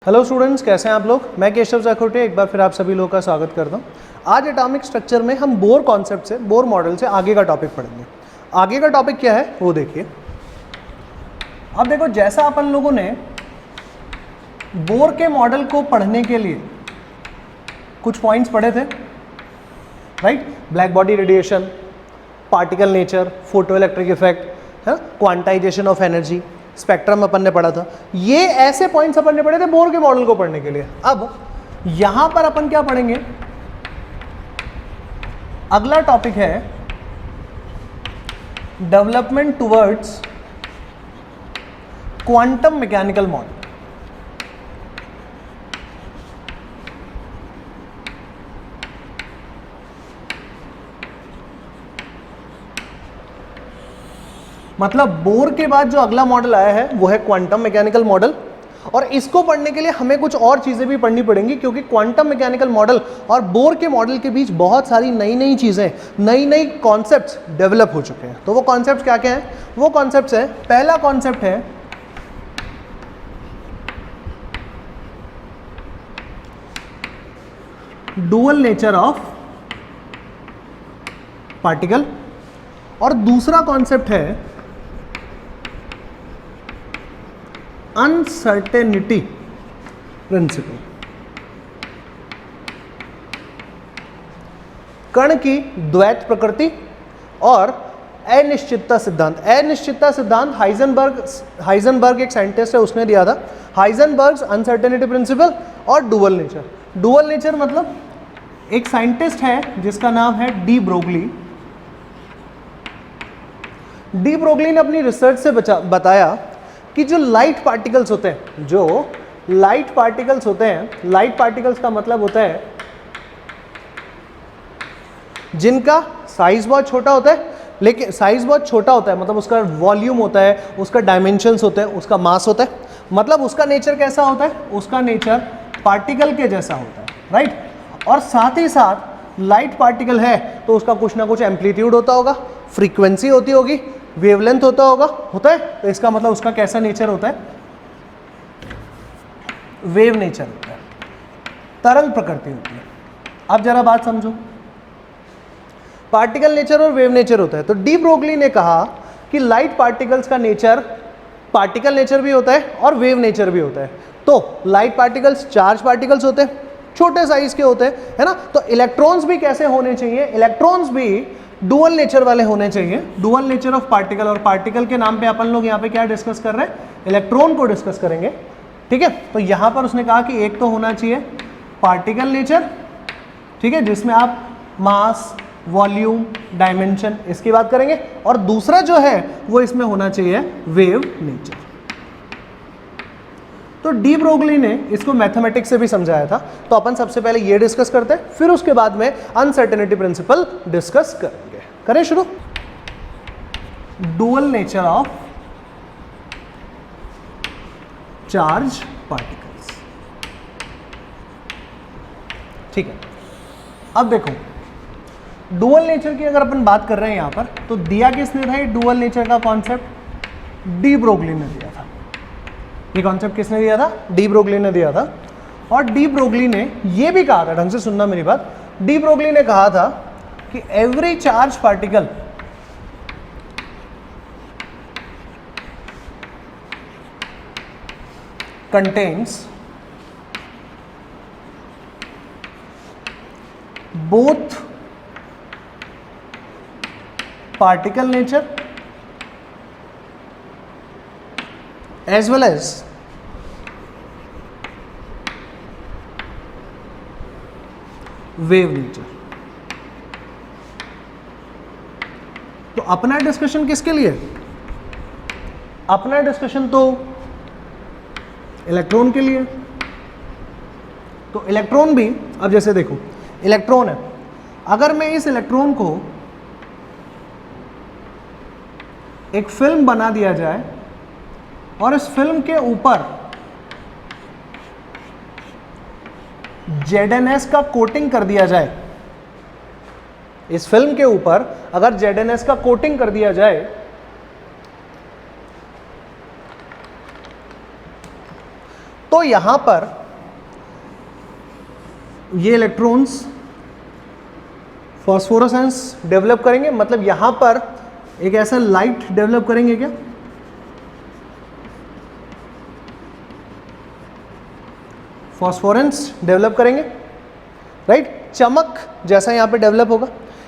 Hello students, कैसे हैं आप लोग। मैं केशव जाखोटे एक बार फिर आप सभी लोगों का स्वागत करता हूं। आज एटॉमिक स्ट्रक्चर में हम बोर कॉन्सेप्ट से, बोर मॉडल से आगे का टॉपिक पढ़ेंगे। आगे का टॉपिक क्या है वो देखिए। अब देखो, जैसा अपन लोगों ने बोर के मॉडल को पढ़ने के लिए कुछ पॉइंट्स पढ़े थे, right. Black body radiation, particle nature, photo electric effect, है, क्वांटाइजेशन ऑफ एनर्जी, स्पेक्ट्रम अपन ने पढ़ा था। ये ऐसे पॉइंट्स अपन ने पढ़े थे बोर के मॉडल को पढ़ने के लिए। अब यहां पर अपन क्या पढ़ेंगे, अगला टॉपिक है development towards quantum mechanical model. मतलब बोर के बाद जो अगला मॉडल आया है वो है क्वांटम मैकेनिकल मॉडल, और इसको पढ़ने के लिए हमें कुछ और चीजें भी पढ़नी पड़ेंगी, क्योंकि क्वांटम मैकेनिकल मॉडल और बोर के मॉडल के बीच बहुत सारी नई नई चीजें, नई नई कॉन्सेप्ट्स डेवलप हो चुके हैं। तो वो कॉन्सेप्ट्स क्या क्या हैं? वो कॉन्सेप्ट्स है, पहला कॉन्सेप्ट है डुअल नेचर ऑफ पार्टिकल, और दूसरा कॉन्सेप्ट है अनसर्टेनिटी प्रिंसिपल। कण की द्वैत प्रकृति और अनिश्चितता सिद्धांत। अनिश्चितता सिद्धांत हाइजेनबर्ग एक साइंटिस्ट है, उसने दिया था। हाइजेनबर्ग्स अनसर्टेनिटी प्रिंसिपल और डुअल नेचर। डुअल नेचर मतलब एक साइंटिस्ट है जिसका नाम है डी ब्रोगली। डी ब्रोगली ने अपनी रिसर्च से बताया कि जो लाइट पार्टिकल्स होते हैं, लाइट पार्टिकल्स का मतलब होता है जिनका साइज बहुत छोटा होता है, लेकिन साइज बहुत छोटा होता है मतलब उसका वॉल्यूम होता है, उसका डायमेंशंस होते हैं, उसका मास होता है। मतलब उसका नेचर कैसा होता है? उसका नेचर पार्टिकल के जैसा होता है, राइट। और साथ ही साथ लाइट पार्टिकल है तो उसका कुछ ना कुछ एम्पलीट्यूड होता होगा, फ्रीक्वेंसी होती होगी, वेवलेंथ होता है। तो इसका मतलब उसका कैसा नेचर होता है? वेव नेचर होता है, तरंग प्रकृति होती है। अब जरा बात समझो, पार्टिकल नेचर और वेव नेचर होता है। तो डी ब्रोगली ने कहा कि लाइट पार्टिकल्स का नेचर पार्टिकल नेचर भी होता है और वेव नेचर भी होता है। तो लाइट पार्टिकल्स चार्ज पार्टिकल्स होते हैं, छोटे साइज के होते हैं, है ना। तो इलेक्ट्रॉन्स भी कैसे होने चाहिए? इलेक्ट्रॉन्स भी डुअल नेचर वाले होने चाहिए, डुअल नेचर ऑफ पार्टिकल। और पार्टिकल के नाम पे अपन लोग यहाँ पे क्या डिस्कस कर रहे हैं? इलेक्ट्रॉन को डिस्कस करेंगे, ठीक है। तो यहाँ पर उसने कहा कि एक तो होना चाहिए पार्टिकल नेचर, ठीक है, जिसमें आप मास, वॉल्यूम, डायमेंशन इसकी बात करेंगे, और दूसरा जो है वो इसमें होना चाहिए वेव नेचर। तो डी ब्रोगली ने इसको मैथमेटिक्स से भी समझाया था। तो अपन सबसे पहले ये डिस्कस करते हैं, फिर उसके बाद में अनसर्टेनिटी प्रिंसिपल डिस्कस करेंगे। करें शुरू। Dual nature of charge particles, ठीक है। अब देखो, डुअल नेचर की अगर अपन बात कर रहे हैं यहां पर, तो दिया किसने था ये डुअल नेचर का कॉन्सेप्ट? डी ब्रोगली ने दिया था। ये कॉन्सेप्ट किसने दिया था? डी ब्रोगली ने दिया था। और डी ब्रोगली ने यह भी कहा था, ढंग से सुनना मेरी बात, डी ब्रोगली ने कहा था कि every charge particle contains both particle nature as well as wave nature. तो अपना डिस्कशन किसके लिए? अपना डिस्कशन तो इलेक्ट्रॉन के लिए। तो इलेक्ट्रॉन भी, अब जैसे देखो, इलेक्ट्रॉन है, अगर मैं इस इलेक्ट्रॉन को एक फिल्म बना दिया जाए और इस फिल्म के ऊपर ZnS का कोटिंग कर दिया जाए, इस फिल्म के ऊपर अगर ZnS का कोटिंग कर दिया जाए, तो यहां पर ये इलेक्ट्रॉन्स फॉस्फोरेसेंस डेवलप करेंगे, मतलब यहां पर एक ऐसा लाइट डेवलप करेंगे क्या, फॉस्फोरेंस डेवलप करेंगे, राइट, चमक जैसा यहां पे डेवलप होगा।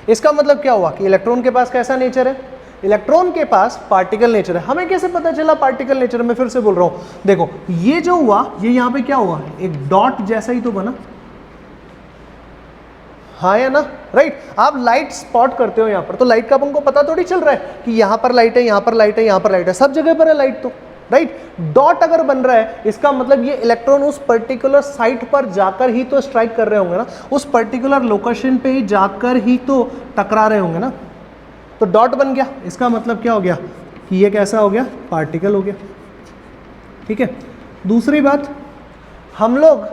इसका मतलब क्या हुआ कि इलेक्ट्रॉन के पास कैसा नेचर है, इलेक्ट्रॉन के पास पार्टिकल नेचर है। हमें कैसे पता चला पार्टिकल नेचर, मैं फिर से बोल रहा हूं, देखो ये जो हुआ, ये यहां पे क्या हुआ, एक डॉट जैसा ही तो बना, हाँ या ना, राइट। आप लाइट स्पॉट करते हो यहां पर, तो लाइट का अपन को पता थोड़ी चल रहा है कि यहां पर लाइट है, यहां पर लाइट है, यहां पर लाइट है, सब जगह पर है लाइट तो, राइट। डॉट अगर बन रहा है इसका मतलब ये इलेक्ट्रॉन उस पर्टिकुलर साइट पर जाकर ही तो स्ट्राइक कर रहे होंगे ना, उस पर्टिकुलर लोकेशन पे ही जाकर ही तो टकरा रहे होंगे ना, तो डॉट बन गया। इसका मतलब क्या हो गया कि ये कैसा हो गया, पार्टिकल हो गया, ठीक है। दूसरी बात, हम लोग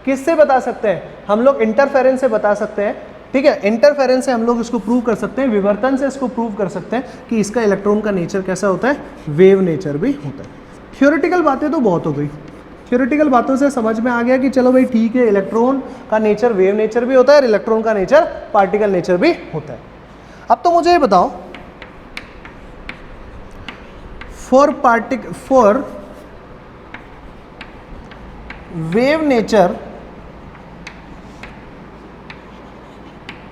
किससे बता सकते हैं, हम लोग इंटरफेरेंस से बता सकते हैं, ठीक है। इंटरफेरेंस से हम लोग इसको प्रूव कर सकते हैं, विवर्तन से इसको प्रूव कर सकते हैं कि इसका इलेक्ट्रॉन का नेचर कैसा होता है, वेव नेचर भी होता है। थ्योरेटिकल बातें तो बहुत हो गई, थ्योरेटिकल बातों से समझ में आ गया कि चलो भाई ठीक है, इलेक्ट्रॉन का नेचर वेव नेचर भी होता है और इलेक्ट्रॉन का नेचर पार्टिकल नेचर भी होता है। अब तो मुझे ये बताओ, for wave nature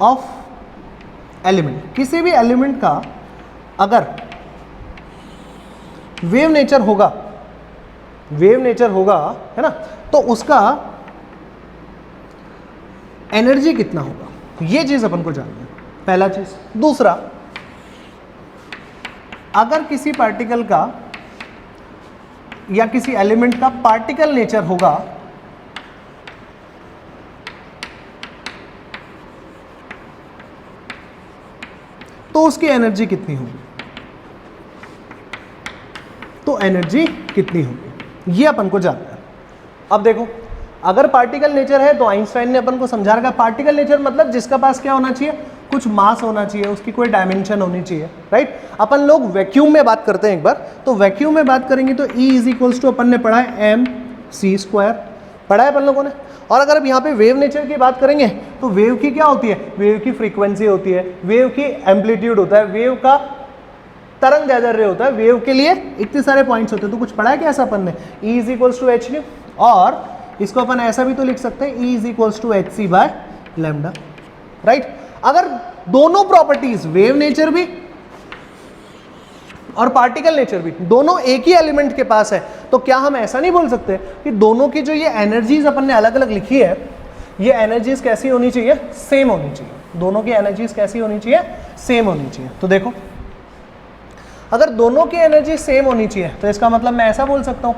of element, किसी भी एलिमेंट का अगर वेव नेचर होगा, वेव नेचर होगा, है ना, तो उसका एनर्जी कितना होगा, ये चीज अपन को जानना है, पहला चीज। दूसरा, अगर किसी पार्टिकल का या किसी एलिमेंट का पार्टिकल नेचर होगा तो उसकी एनर्जी कितनी होगी, तो एनर्जी कितनी होगी ये अपन को जानना है। अब देखो, अगर पार्टिकल नेचर है तो आइंस्टाइन ने अपन को समझा रखा, पार्टिकल नेचर मतलब जिसका पास क्या होना चाहिए, कुछ मास होना चाहिए, उसकी कोई डायमेंशन होनी चाहिए, राइट। अपन लोग वैक्यूम में बात करते हैं एक बार, तो वैक्यूम में बात करेंगे तो E इज इक्वल्स टू अपन ने पढ़ा है mc², पढ़ा है अपन लोगों ने। और अगर अब यहाँ पे वेव नेचर की बात करेंगे तो वेव की क्या होती है, वेव की फ्रीक्वेंसी होती है, वेव की एम्पलीट्यूड होता है, वेव का तरंग दैर्ध्य होता है, वेव के लिए इतने सारे पॉइंट्स होते हैं। तो कुछ पढ़ा है क्या ऐसा अपन ने, E is equals to h, और इसको अपन ऐसा भी तो लिख सकते हैं, E is equals to hc/λ, right. अगर दोनों प्रॉपर्टीज, वेव नेचर भी और पार्टिकल नेचर भी, दोनों एक ही एलिमेंट के पास है, तो क्या हम ऐसा नहीं बोल सकते कि दोनों की जो ये एनर्जीज अपन ने अलग अलग लिखी है, ये एनर्जीज कैसी होनी चाहिए, सेम होनी चाहिए, दोनों की एनर्जीज कैसी होनी चाहिए, सेम होनी चाहिए। तो देखो, अगर दोनों की एनर्जी सेम होनी चाहिए तो इसका मतलब मैं ऐसा बोल सकता हूं,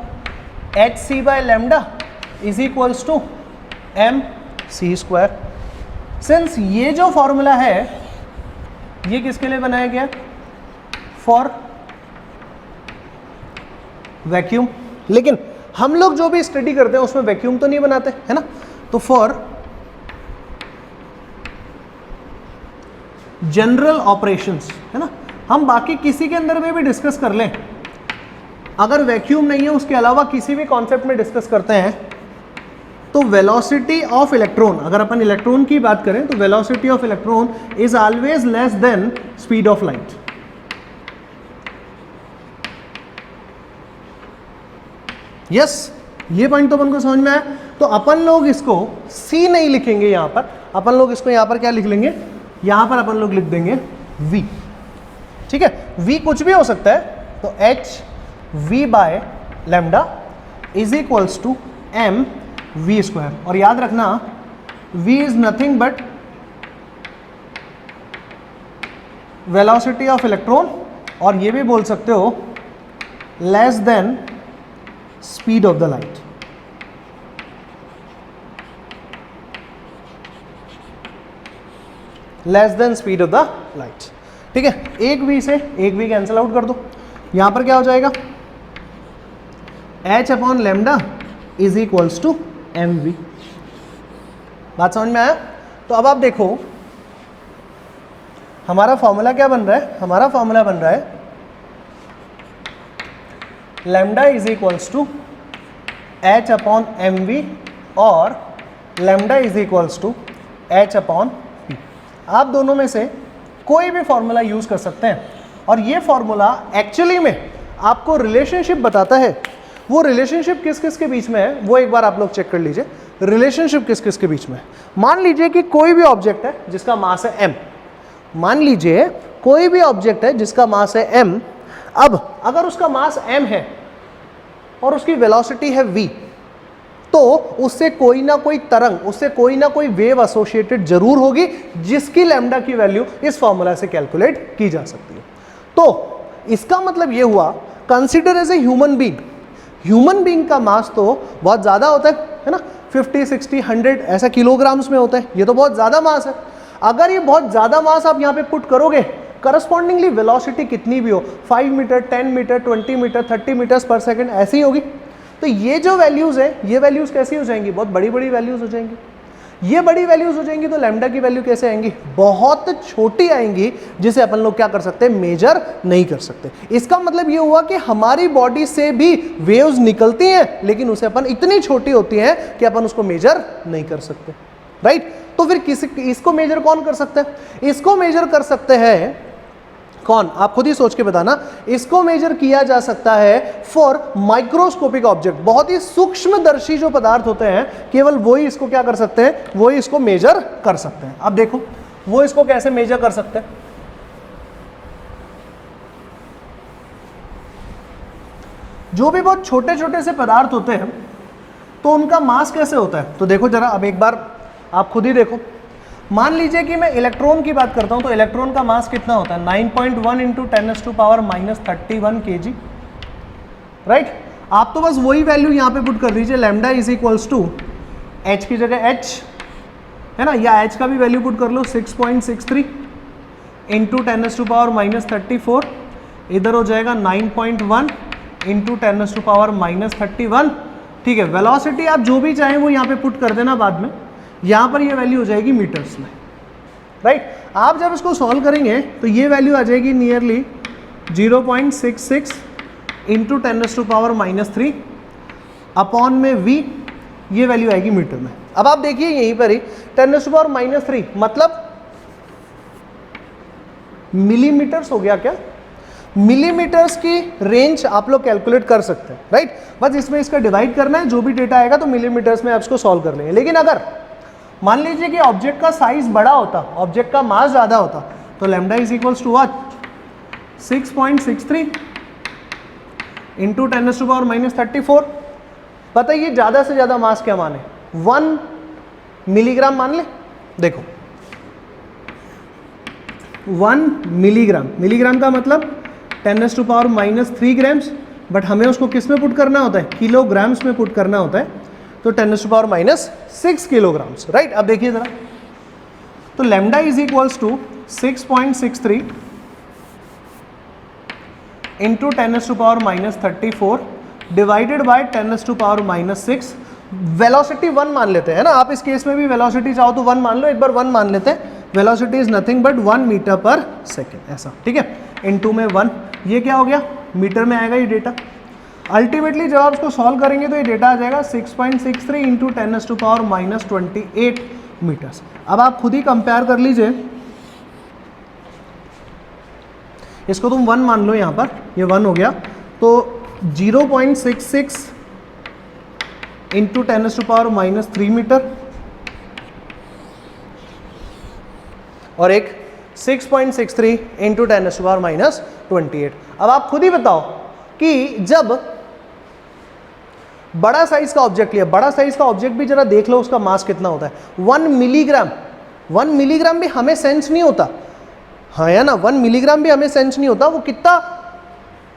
hc/λ is equals to mc²। Since ये जो फॉर्मूला है ये किसके लिए बनाया गया, फॉर वैक्यूम, लेकिन हम लोग जो भी स्टडी करते हैं उसमें वैक्यूम तो नहीं बनाते, है ना। तो फॉर जनरल ऑपरेशंस, है ना, हम बाकी किसी के अंदर में भी डिस्कस कर लें, अगर वैक्यूम नहीं है उसके अलावा किसी भी कॉन्सेप्ट में डिस्कस करते हैं, तो वेलोसिटी ऑफ इलेक्ट्रॉन, अगर अपन इलेक्ट्रॉन की बात करें तो velocity of electron is always less than speed of light. Yes, ये पॉइंट तो अपन को समझ में आया। तो अपन लोग इसको C नहीं लिखेंगे यहां पर, अपन लोग इसको यहां पर क्या लिख लेंगे, यहां पर अपन लोग लिख देंगे V, ठीक है। V कुछ भी हो सकता है, तो hv/λ is equals to mv²। और याद रखना V is nothing but velocity of electron, और ये भी बोल सकते हो less than speed of the light. Less than speed of the light, ठीक है। एक V से एक V कैंसिल आउट कर दो, यहां पर क्या हो जाएगा, h/λ is equals to mv। बात समझ में आया। तो अब आप देखो हमारा फॉर्मूला क्या बन रहा है, हमारा फॉर्मूला बन रहा है λ is equals to H upon M V और lambda is equals to H upon P. आप दोनों में से कोई भी फॉर्मूला यूज कर सकते हैं और ये फॉर्मूला एक्चुअली में आपको रिलेशनशिप बताता है। वो रिलेशनशिप किस किस के बीच में है वो एक बार आप लोग चेक कर लीजिए। रिलेशनशिप किस किस के बीच में है। मान लीजिए कि कोई भी ऑब्जेक्ट है जिसका मास है m। मान लीजिए कोई भी ऑब्जेक्ट है जिसका मास है m। अब अगर उसका मास m है और उसकी वेलोसिटी है v, तो उससे कोई ना कोई तरंग, उससे कोई ना कोई वेव एसोसिएटेड जरूर होगी जिसकी लैम्डा की वैल्यू इस फॉर्मूला से कैलकुलेट की जा सकती है। तो इसका मतलब ये हुआ, consider as a human being. Human being का मास तो बहुत ज़्यादा होता है ना, 50, 60, 100 ऐसा किलोग्राम्स में होता है। ये तो बहुत ज़्यादा मास है। अगर ये बहुत ज़्यादा मास आप यहाँ पे पुट करोगे, करस्पॉन्डिंगली वेलोसिटी कितनी भी हो, 5 मीटर, 10 मीटर, 20 मीटर, 30 मीटर्स पर सेकेंड ऐसी होगी। तो ये जो वैल्यूज़ है, ये वैल्यूज़ कैसी हो जाएंगी? बहुत बड़ी बड़ी वैल्यूज़ हो जाएंगी। ये बड़ी वैल्यूज़ हो जाएंगी तो लैम्डा की वैल्यू कैसे आएंगी? बहुत छोटी आएंगी, जिसे अपन लोग क्या कर सकते हैं? मेजर नहीं कर सकते। इसका मतलब ये हुआ कि हमारी बॉडी से भी वेव्स निकलती हैं, लेकिन उसे अपन इतनी छोटी होती हैं कि अपन उसको मेजर नहीं कर सकते, राइट? तो फिर इसको मेजर कौन कर सकते हैं? इसको मेजर कर सकते हैं कौन? आप खुद ही सोच के बताना। इसको मेजर किया जा सकता है फॉर माइक्रोस्कोपिक ऑब्जेक्ट। बहुत ही सूक्ष्मदर्शी जो पदार्थ होते हैं, केवल वो ही इसको क्या कर सकते हैं? वो ही इसको मेजर कर सकते हैं। अब देखो वो इसको कैसे मेजर कर सकते हैं। जो भी बहुत छोटे छोटे से पदार्थ होते हैं तो उनका मास कैसे होता है? तो देखो जरा, अब एक बार आप खुद ही देखो। मान लीजिए कि मैं इलेक्ट्रॉन की बात करता हूं, तो इलेक्ट्रॉन का मास कितना होता है? 9.1 इंटू 10⁻⁻31 kg, राइट? आप तो बस वही वैल्यू यहां पे पुट कर दीजिए, lambda is equals to H की जगह एच है ना, या एच का भी वैल्यू पुट कर लो 6.63 इंटू 10⁻34, इधर हो जाएगा 9.1 इंटू 10⁻31। ठीक है, वेलोसिटी आप जो भी चाहें वो यहाँ पे पुट कर देना बाद में। यहाँ पर ये वैल्यू हो जाएगी मीटर्स में, राइट? आप जब इसको सॉल्व करेंगे तो ये वैल्यू आ जाएगी नियरली 0.66 इंटू 10⁻³ अपॉन में v, ये वैल्यू आएगी मीटर में। अब आप देखिए यहीं पर ही 10⁻³ मतलब मिलीमीटर्स हो गया क्या? मिलीमीटर्स की रेंज आप लोग कैलकुलेट कर सकते हैं, राइट? बस इसमें इसका डिवाइड करना है, जो भी डेटा आएगा तो मिलीमीटर्स में आप इसको सॉल्व कर लेंगे। लेकिन अगर मान लीजिए कि ऑब्जेक्ट का साइज बड़ा होता, ऑब्जेक्ट का मास ज़्यादा होता, तो lambda is equals to what? 6.63 into 10⁻34। पता है ये ज़्यादा से ज़्यादा मास क्या माने? 1 मिलीग्राम मान ले। देखो 1 मिलीग्राम, मिलीग्राम का मतलब 10⁻³ ग्राम्स, बट हमें उसको किस में पुट करना होता है? किलोग्राम्स में पुट करना होता है, तो 10⁻6 किलोग्राम्स, राइट? अब देखिए जरा, तो lambda is equals to 6.63 into 10⁻34 divided by 10⁻6। Velocity 1 मान लेते हैं ना, आप इस केस में भी वेलोसिटी चाहो तो 1 मान लो, एक बार 1 मान लेते हैं। Velocity is nothing but 1 meter per second, ऐसा, ठीक है? इनटू में 1, ये क्या हो गया? मीटर में आएगा ये डेटा। अल्टीमेटली जब आप इसको सॉल्व करेंगे तो ये डेटा आ जाएगा 6.63 इंटू 10⁻28 मीटर्स। अब आप खुद ही कंपेयर कर लीजिए, इसको तुम 1 मान लो, यहाँ पर ये 1 हो गया, तो 0.66 इंटू 10⁻³ मीटर और एक 6.63 इंटू 10⁻28। अब आप खुद ही बताओ कि जब बड़ा साइज का ऑब्जेक्ट लिया, बड़ा साइज का ऑब्जेक्ट भी जरा देख लो उसका मास कितना होता है। 1 मिलीग्राम, 1 मिलीग्राम भी हमें सेंस नहीं होता, हाँ या ना? 1 मिलीग्राम भी हमें सेंस नहीं होता, वो कितना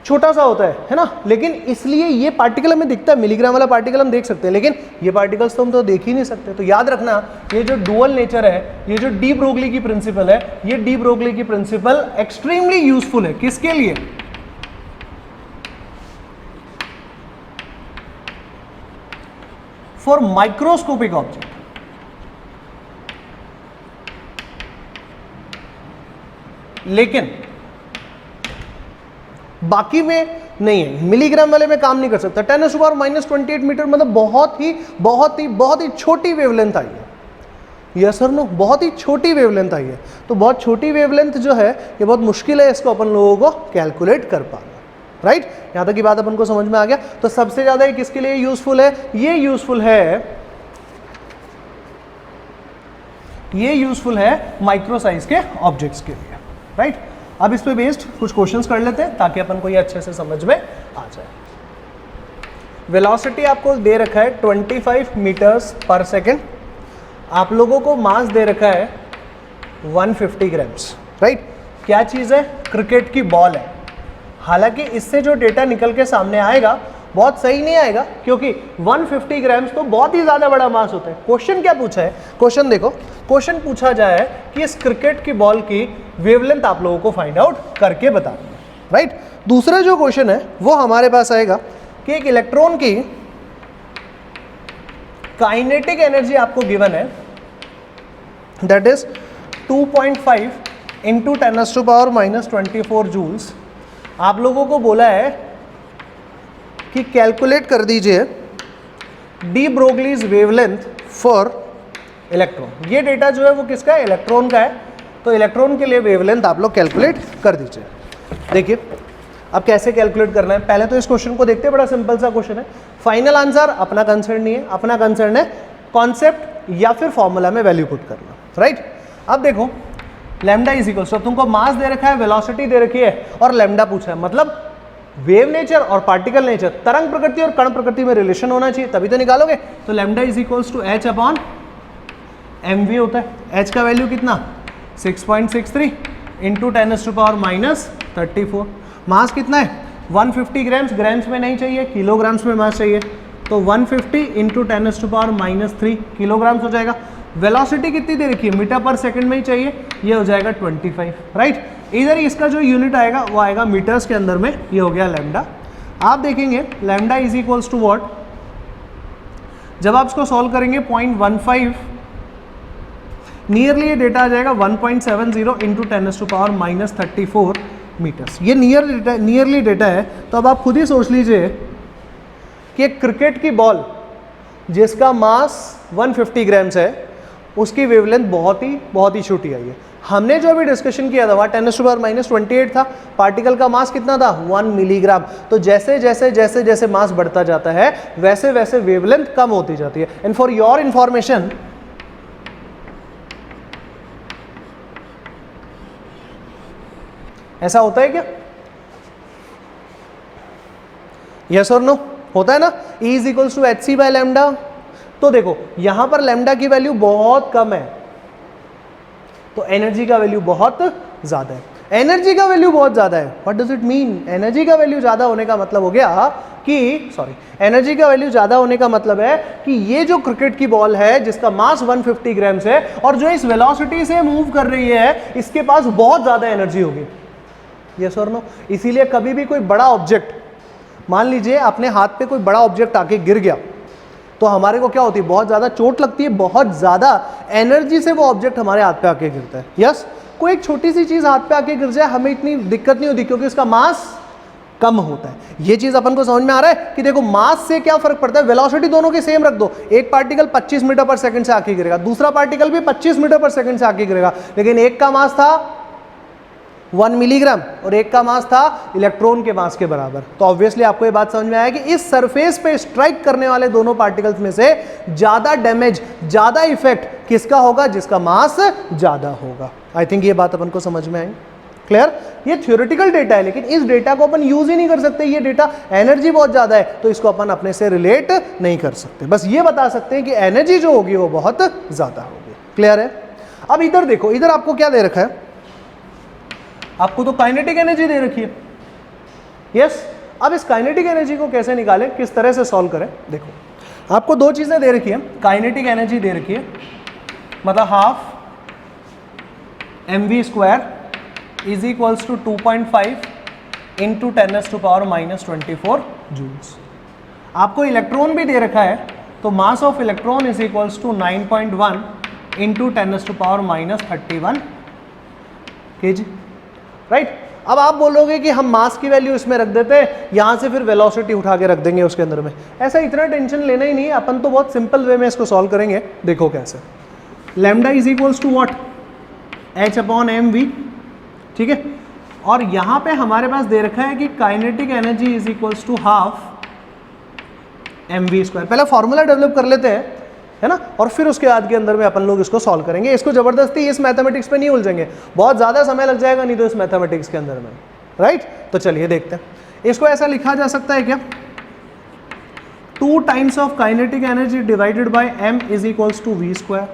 छोटा सा होता है ना? लेकिन इसलिए ये पार्टिकल हमें दिखता है, मिलीग्राम वाला पार्टिकल हम देख सकते हैं, लेकिन ये पार्टिकल्स तो हम तो देख ही नहीं सकते। तो याद रखना, ये जो डुअल नेचर है, ये जो डी ब्रोगली की प्रिंसिपल है, ये डी ब्रोगली की प्रिंसिपल एक्सट्रीमली यूजफुल है। किसके लिए? For microscopic object. लेकिन बाकी में नहीं है, मिलीग्राम वाले में काम नहीं कर सकता। 10⁻⁻28 मीटर मतलब बहुत ही छोटी वेवलेंथ आई है। यस और नो, बहुत ही छोटी वेवलेंथ आई है। तो बहुत छोटी वेवलेंथ जो है ये बहुत मुश्किल है इसको अपन लोगों को कैलकुलेट कर पाना, राइट। यहाँ तक की बात अपन को समझ में आ गया। तो सबसे ज्यादा ये किसके लिए यूजफुल है? ये यूजफुल है माइक्रो साइज के ऑब्जेक्ट्स के लिए, राइट। अब इस पे बेस्ड कुछ क्वेश्चंस कर लेते हैं ताकि अपन को ये अच्छे से समझ में आ जाए। वेलोसिटी आपको दे रखा है 25 मीटर्स पर सेकेंड। आप लोगों को मास दे रखा है 150 ग्राम्स, राइट। क्या चीज़ है? क्रिकेट की बॉल है। हालांकि इससे जो डेटा निकल के सामने आएगा बहुत सही नहीं आएगा, क्योंकि 150 ग्राम्स तो बहुत ही ज़्यादा बड़ा मास होता है। क्वेश्चन क्या पूछा है? क्वेश्चन देखो, क्वेश्चन पूछा जाए कि इस क्रिकेट की बॉल की वेवलेंथ आप लोगों को फाइंड आउट करके बताना है, राइट। दूसरा जो क्वेश्चन है वो हमारे पास आएगा कि एक इलेक्ट्रॉन की काइनेटिक एनर्जी आपको गिवन है, दैट इज 2.5 इंटू 10⁻⁻24 जूल्स। आप लोगों को बोला है कि कैलकुलेट कर दीजिए D Broglie's wavelength for electron. ये डेटा जो है वो किसका है? इलेक्ट्रॉन का है। तो इलेक्ट्रॉन के लिए वेवलेंथ आप लोग कैलकुलेट कर दीजिए। देखिए अब कैसे कैलकुलेट करना है, पहले तो इस क्वेश्चन को देखते हैं। बड़ा सिंपल सा क्वेश्चन है। फाइनल आंसर अपना कंसर्न नहीं है, अपना कंसर्न है कॉन्सेप्ट या फिर फॉर्मूला में वैल्यू पुट करना, राइट। अब देखो लैम्डा इज इक्वल टू, तुमको मास दे रखा है, वेलोसिटी दे रखी है और लैम्डा पूछा है, मतलब वेव नेचर और पार्टिकल नेचर, तरंग प्रकृति और कण प्रकृति में रिलेशन होना चाहिए तभी तो निकालोगे। तो lambda is equals to H upon M V होता है। एच का वैल्यू कितना? 6.63 इंटू 10⁻⁻34। मास कितना है? 150 ग्राम्स। ग्राम्स में नहीं चाहिए, किलोग्राम्स में मास चाहिए। तो 150 इंटू 10⁻³ किलोग्राम्स हो जाएगा। वेलोसिटी कितनी दे रखी है? मीटर पर सेकंड में ही चाहिए, ये हो जाएगा 25, राइट। इधर इसका जो यूनिट आएगा वो आएगा मीटर्स के अंदर में, ये हो गया लैम्डा। आप देखेंगे lambda is equals to what, जब आप इसको सॉल्व करेंगे 0.15 नियरली ये डेटा आ जाएगा 1.70 इंटू 10⁻⁻34 मीटर्स। ये नियरली डेटा है। तो अब आप खुद ही सोच लीजिए कि एक क्रिकेट की बॉल जिसका मास 150 ग्राम्स है उसकी वेवलेंथ बहुत ही छोटी आई है। हमने जो अभी डिस्कशन किया था वहाँ 10⁻⁻28 था, पार्टिकल का मास कितना था? 1 मिलीग्राम। तो जैसे जैसे मास बढ़ता जाता है वैसे वैसे वेवलेंथ कम होती जाती है। एंड फॉर योर इंफॉर्मेशन, ऐसा होता है क्या? यस और नो? होता है ना। E is equals to H C by lambda. तो देखो यहां पर लैम्डा की वैल्यू बहुत कम है तो एनर्जी का वैल्यू बहुत ज्यादा है। एनर्जी का वैल्यू बहुत ज्यादा है, what does it mean? Energy का वैल्यू ज्यादा होने का मतलब हो गया कि एनर्जी का वैल्यू ज्यादा होने का मतलब है कि ये जो क्रिकेट की बॉल है जिसका मास 150 ग्राम्स है और जो इस वेलोसिटी से मूव कर रही है इसके पास बहुत ज्यादा एनर्जी होगी। यस और नो? इसीलिए कभी भी कोई बड़ा ऑब्जेक्ट, मान लीजिए अपने हाथ पे कोई बड़ा ऑब्जेक्ट आके गिर गया तो हमारे को क्या होती है? बहुत ज़्यादा चोट लगती है, बहुत ज़्यादा एनर्जी से वो ऑब्जेक्ट हमारे हाथ पे आके गिरता है। यस, कोई एक छोटी सी चीज़ हाथ पे आके गिर जाए हमें इतनी दिक्कत नहीं होती क्योंकि उसका मास कम होता है। ये चीज़ अपन को समझ में आ रहा है कि देखो मास से क्या फर्क पड़ता है। वेलोसिटी दोनों की सेम रख दो, एक पार्टिकल 25 मीटर पर सेकंड से आके गिरेगा, दूसरा पार्टिकल भी 25 मीटर पर सेकंड से आके गिरेगा, लेकिन एक का मास था 1 मिलीग्राम और एक का मास था इलेक्ट्रॉन के मास के बराबर। तो ऑब्वियसली आपको ये बात समझ में आया कि इस सरफेस पे स्ट्राइक करने वाले दोनों पार्टिकल्स में से ज्यादा डैमेज, ज्यादा इफेक्ट किसका होगा? जिसका मास ज्यादा होगा। आई थिंक ये बात अपन को समझ में आई। क्लियर? ये थ्योरेटिकल डेटा है लेकिन इस डेटा को अपन यूज ही नहीं कर सकते। ये डेटा एनर्जी बहुत ज्यादा है तो इसको अपन अपने से रिलेट नहीं कर सकते। बस ये बता सकते हैं कि एनर्जी जो होगी वो बहुत ज्यादा होगी। क्लियर है? अब इधर देखो, इधर आपको क्या दे रखा है? आपको तो काइनेटिक एनर्जी दे रखी है। यस, अब इस काइनेटिक एनर्जी को कैसे निकालें, किस तरह से सॉल्व करें? देखो आपको दो चीजें दे रखी है। काइनेटिक एनर्जी दे रखी है, मतलब half mv² is equals to 2.5 into 10⁻⁻24 joules. आपको इलेक्ट्रॉन भी दे रखा है तो mass of electron is equals to 9.1 into 10⁻31 kg। Right? अब आप बोलोगे कि हम मास की वैल्यू इसमें रख देते हैं, यहाँ से फिर वेलोसिटी उठा के रख देंगे उसके अंदर में। ऐसा इतना टेंशन लेना ही नहीं है, अपन तो बहुत सिंपल वे में इसको सॉल्व करेंगे। देखो कैसे, lambda is equals to what, H upon M V, ठीक है। और यहाँ पे हमारे पास दे रखा है कि kinetic energy is equals to half M V square. पहले फॉर्मूला डेवलप कर लेते हैं, है ना, और फिर उसके बाद के अंदर में अपन लोग इसको सॉल्व करेंगे। इसको जबरदस्ती इस मैथमेटिक्स पे नहीं उलझेंगे, बहुत ज़्यादा समय लग जाएगा नहीं तो इस मैथमेटिक्स के अंदर में, राइट। तो चलिए देखते हैं, इसको ऐसा लिखा जा सकता है क्या, 2 times of kinetic energy divided by m is equals to V square.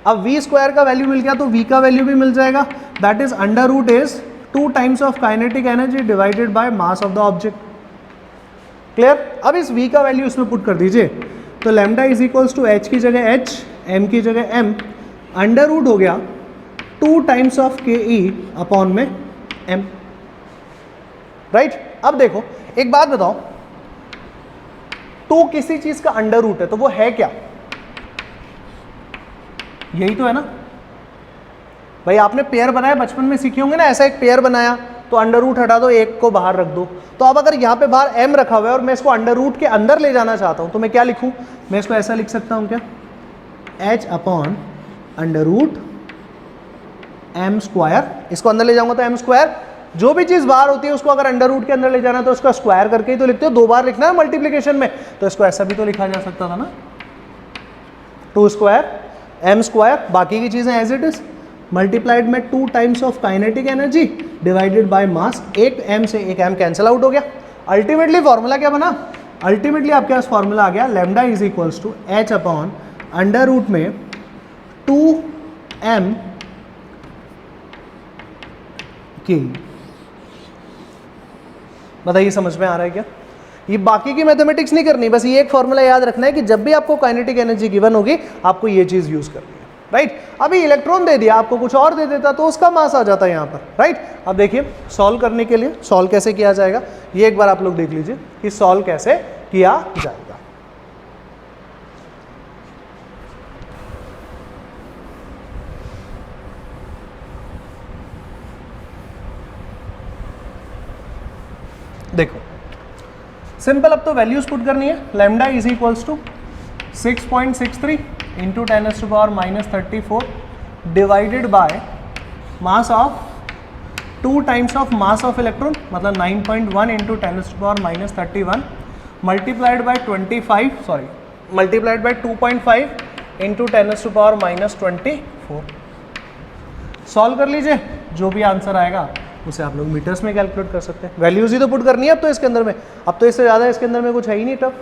अब v स्क्वायर का वैल्यू मिल गया तो v का वैल्यू भी मिल जाएगा, that is under root is 2 times of kinetic energy divided by mass of the object. Clear. अब इस v का वैल्यू इसमें पुट कर दीजिए, तो lambda is equals to h की जगह h, m की जगह m, अंडर रूट हो गया 2 टाइम्स ऑफ के ई अपॉन में m, राइट। अब देखो एक बात बताओ, तो किसी चीज का अंडर रूट है तो वो है क्या, यही तो है ना भाई। आपने पेयर बनाया, बचपन में सीखे होंगे ना, ऐसा एक पेयर बनाया तो अंडर रूट हटा दो, एक को बाहर रख दो। तो अब अगर यहाँ पे बाहर m रखा हुआ है और मैं इसको अंडर रूट के अंदर ले जाना चाहता हूँ तो मैं क्या लिखूँ, मैं इसको ऐसा लिख सकता हूँ क्या, h upon under root m square. इसको अंदर ले जाऊंगा तो m स्क्वायर, जो भी चीज़ बाहर होती है उसको अगर अंडर रूट के अंदर ले जाना है तो उसका स्क्वायर करके ही तो लिखते हो, 2 बार लिखना है मल्टीप्लीकेशन में, तो इसको ऐसा भी तो लिखा जा सकता था ना, 2 स्क्वायर m स्क्वायर, बाकी की चीज़ें एज इट इज, मल्टीप्लाइड में 2 times of kinetic energy divided by मास। एक m से एक m कैंसिल आउट हो गया। अल्टीमेटली फॉर्मूला क्या बना, अल्टीमेटली आपके पास फॉर्मूला आ गया, lambda is equals to h upon under root में 2m की। बताइए समझ में आ रहा है क्या। ये बाकी की मैथमेटिक्स नहीं करनी, बस ये एक फॉर्मूला याद रखना है कि जब भी आपको काइनेटिक एनर्जी गिवन होगी आपको ये चीज यूज करनी है, राइट। अभी इलेक्ट्रॉन दे दिया, आपको कुछ और दे देता तो उसका मास आ जाता है यहाँ पर, राइट। अब देखिए सॉल्व करने के लिए सॉल्व कैसे किया जाएगा, ये एक बार आप लोग देख लीजिए कि सॉल्व कैसे किया जाएगा। देखो सिंपल, अब तो वैल्यूज पुट करनी है। Lambda is equals to 6.63 into 10⁻⁻34 divided by mass of 2 times of mass of electron, मतलब 9.1 into 10⁻31 multiplied by 2.5 into 10⁻24। Solve कर लीजिए, जो भी आंसर आएगा उसे आप लोग मीटर्स में कैलकुलेट कर सकते हैं। वैल्यूज ही तो पुट करनी है अब तो इसके अंदर में, अब तो इससे ज़्यादा इसके अंदर में कुछ है ही नहीं टफ,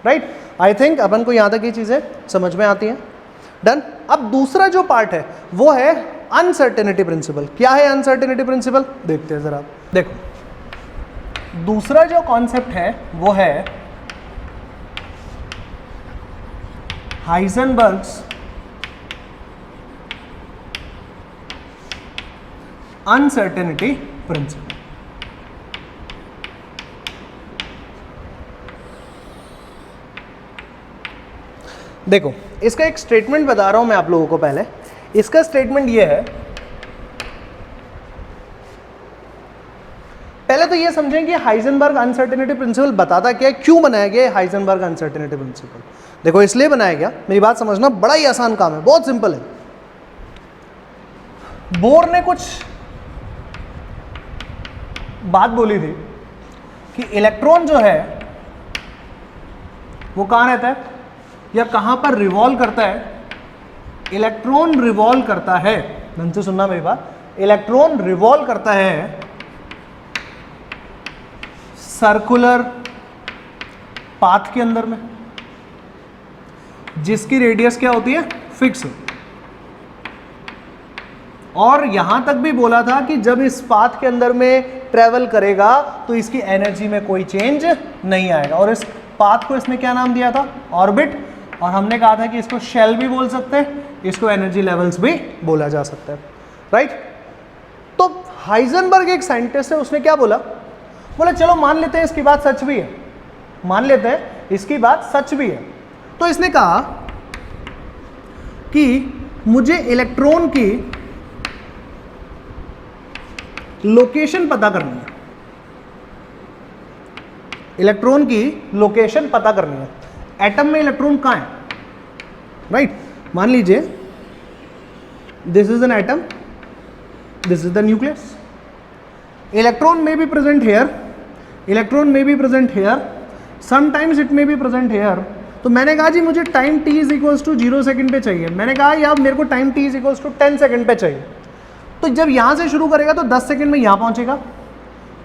राइट। आई थिंक अपन को यहाँ तक ये चीज़ें समझ में आती हैं। डन। अब दूसरा जो पार्ट है वो है अनसर्टेनिटी प्रिंसिपल। क्या है अनसर्टेनिटी प्रिंसिपल, देखते हैं जरा। देखो दूसरा जो कॉन्सेप्ट है वो है हाइजेनबर्ग्स अनसर्टेनिटी प्रिंसिपल। देखो इसका एक स्टेटमेंट बता रहा हूं मैं आप लोगों को। पहले इसका स्टेटमेंट ये है, पहले तो ये समझें कि हाइजेनबर्ग अनसर्टेनिटी प्रिंसिपल बताता क्या है, क्यों बनाया गया हाइजेनबर्ग अनसर्टेनिटी प्रिंसिपल। देखो इसलिए बनाया गया, मेरी बात समझना, बड़ा ही आसान काम है, बहुत सिंपल है। बोर ने कुछ बात बोली थी कि इलेक्ट्रॉन जो है वो कहाँ रहता है या कहाँ पर रिवॉल्व करता है। इलेक्ट्रॉन रिवॉल्व करता है, ढंग से सुनना मेरी बात, इलेक्ट्रॉन रिवॉल्व करता है सर्कुलर पाथ के अंदर में, जिसकी रेडियस क्या होती है, फिक्स। और यहां तक भी बोला था कि जब इस पाथ के अंदर में ट्रेवल करेगा तो इसकी एनर्जी में कोई चेंज नहीं आएगा। और इस पाथ को इसने क्या नाम दिया था, ऑर्बिट। और हमने कहा था कि इसको शेल भी बोल सकते हैं, इसको एनर्जी लेवल्स भी बोला जा सकता है, राइट। तो हाइजेनबर्ग एक साइंटिस्ट है, उसने क्या बोला, बोला चलो मान लेते हैं इसकी बात सच भी है, मान लेते हैं इसकी बात सच भी है। तो इसने कहा कि मुझे इलेक्ट्रॉन की लोकेशन पता करनी है, इलेक्ट्रॉन की लोकेशन पता करनी है। एटम में इलेक्ट्रॉन कहाँ है, राइट? मान लीजिए this is an atom, this is the nucleus, electron may be present here, electron may be present here, sometimes it may be present here. तो मैंने कहा जी मुझे time t is equals to 0 second पे चाहिए, मैंने कहा यार मेरे को time t is equals to 10 second पे चाहिए। तो जब यहाँ से शुरू करेगा तो 10 सेकेंड में यहाँ पहुँचेगा,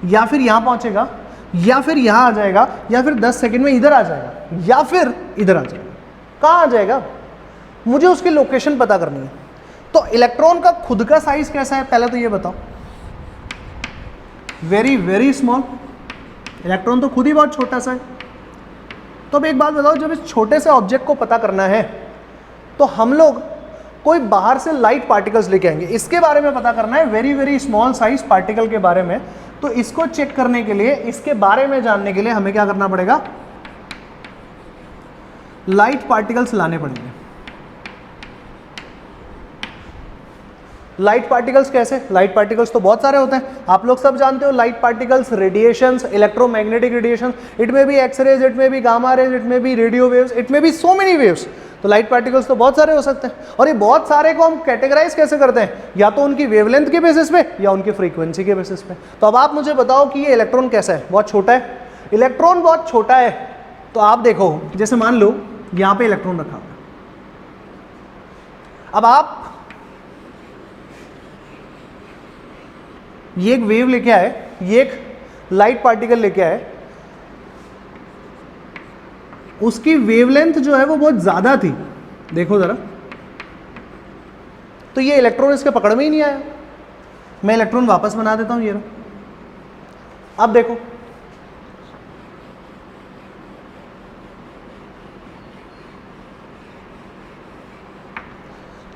या फिर यहाँ पहुँचेगा, या फिर यहाँ आ जाएगा, या फिर 10 सेकेंड में इधर आ जाएगा, या फिर इधर आ जाएगा। कहाँ आ जाएगा? मुझे उसकी लोकेशन पता करनी है। तो इलेक्ट्रॉन का खुद का साइज कैसा है पहले तो ये बताओ। वेरी वेरी स्मॉल, इलेक्ट्रॉन तो खुद ही बहुत छोटा सा है। तो अब एक बात बताओ, जब इस छोटे से ऑब्जेक्ट को पता करना है तो हम लोग कोई बाहर से लाइट पार्टिकल्स लेके आएंगे, इसके बारे में पता करना है, very very small size particle के बारे में। तो इसको चेक करने के लिए, इसके बारे में जानने के लिए हमें क्या करना पड़ेगा? लाइट पार्टिकल्स लाने पड़ेंगे। लाइट पार्टिकल्स कैसे? लाइट पार्टिकल्स तो बहुत सारे होते हैं, आप लोग सब जानते हो। Light particles, radiations, electromagnetic radiation, it may B X-rays, it may B gamma rays, it may B radio waves, it may B so many waves. तो लाइट पार्टिकल्स तो बहुत सारे हो सकते हैं। और ये बहुत सारे को हम कैटेगराइज कैसे करते हैं? या तो उनकी वेवलेंथ के बेसिस पे या उनकी फ्रीक्वेंसी के बेसिस पे। तो अब आप मुझे बताओ कि ये इलेक्ट्रॉन कैसा है? बहुत छोटा है। इलेक्ट्रॉन बहुत छोटा है तो आप देखो, जैसे मान लो यहां पे इलेक्ट्रॉन रखा हुआ है, अब आप ये एक वेव लेके आए, ये एक लाइट पार्टिकल लेके आए, उसकी वेवलेंथ जो है वो बहुत ज्यादा थी, देखो जरा, तो ये इलेक्ट्रॉन इसके पकड़ में ही नहीं आया। मैं इलेक्ट्रॉन वापस बना देता हूं, ये रहा। अब देखो,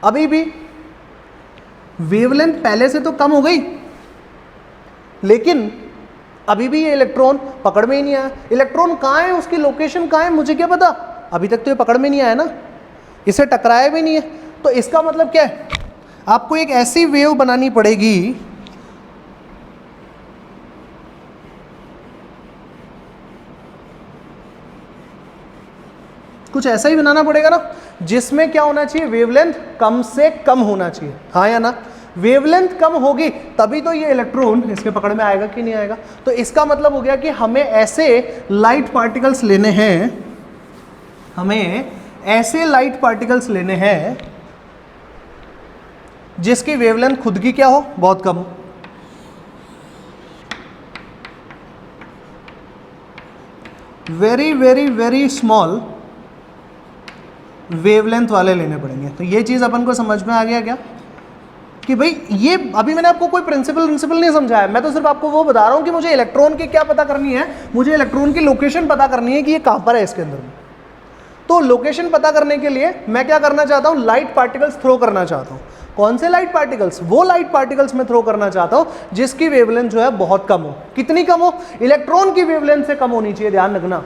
अभी भी वेवलेंथ पहले से तो कम हो गई, लेकिन अभी भी ये इलेक्ट्रॉन पकड़ में ही नहीं आया। इलेक्ट्रॉन कहाँ है, उसकी लोकेशन कहाँ है, मुझे क्या पता? अभी तक तो ये पकड़ में नहीं आया ना, इसे टकराया भी नहीं है। तो इसका मतलब क्या है? आपको एक ऐसी वेव बनानी पड़ेगी कुछ ऐसा ही बनाना पड़ेगा ना, जिसमें क्या होना चाहिए? वेवलेंथ कम से कम होना चाहिए, हाँ या ना? वेवलेंथ कम होगी तभी तो ये इलेक्ट्रॉन इसके पकड़ में आएगा कि नहीं आएगा। तो इसका मतलब हो गया कि हमें ऐसे लाइट पार्टिकल्स लेने हैं, हमें ऐसे लाइट पार्टिकल्स लेने हैं जिसकी वेवलेंथ खुद की क्या हो? बहुत कम हो। Very very very small wavelength वाले लेने पड़ेंगे। तो ये चीज अपन को समझ में आ गया क्या कि भाई ये अभी मैंने आपको कोई प्रिंसिपल नहीं समझाया, मैं तो सिर्फ आपको वो बता रहा हूं कि मुझे इलेक्ट्रॉन की क्या पता करनी है, मुझे इलेक्ट्रॉन की लोकेशन पता करनी है कि ये कहां पर है इसके अंदर में। तो लोकेशन पता करने के लिए मैं क्या करना चाहता हूं? लाइट पार्टिकल्स थ्रो करना चाहता हूं। कौन से लाइट पार्टिकल्स? वो लाइट पार्टिकल्स मैं थ्रो करना चाहता हूं जिसकी वेवलेंथ जो है बहुत कम हो। कितनी कम हो? इलेक्ट्रॉन की वेवलेंथ से कम होनी चाहिए, ध्यान रखना,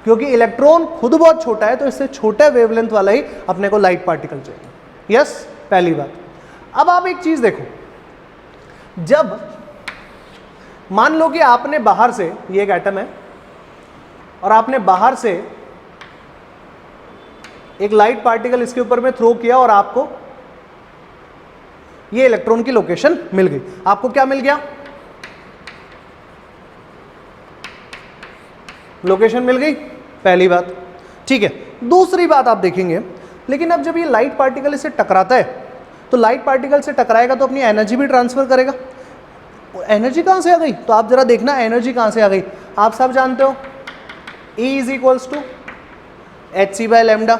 क्योंकि इलेक्ट्रॉन खुद बहुत छोटा है, तो इससे छोटा वेवलेंथ वाला ही अपने को लाइट पार्टिकल चाहिए। यस, पहली बात। अब आप एक चीज देखो, जब मान लो कि आपने बाहर से, ये एक एटम है और आपने बाहर से एक लाइट पार्टिकल इसके ऊपर में थ्रो किया और आपको ये इलेक्ट्रॉन की लोकेशन मिल गई। आपको क्या मिल गया? लोकेशन मिल गई, पहली बात, ठीक है। दूसरी बात आप देखेंगे, लेकिन अब जब ये लाइट पार्टिकल इससे टकराता है तो लाइट पार्टिकल से टकराएगा तो अपनी एनर्जी भी ट्रांसफर करेगा। एनर्जी कहां से आ गई? तो आप जरा देखना एनर्जी कहां से आ गई। आप सब जानते हो E is equals to hc by lambda.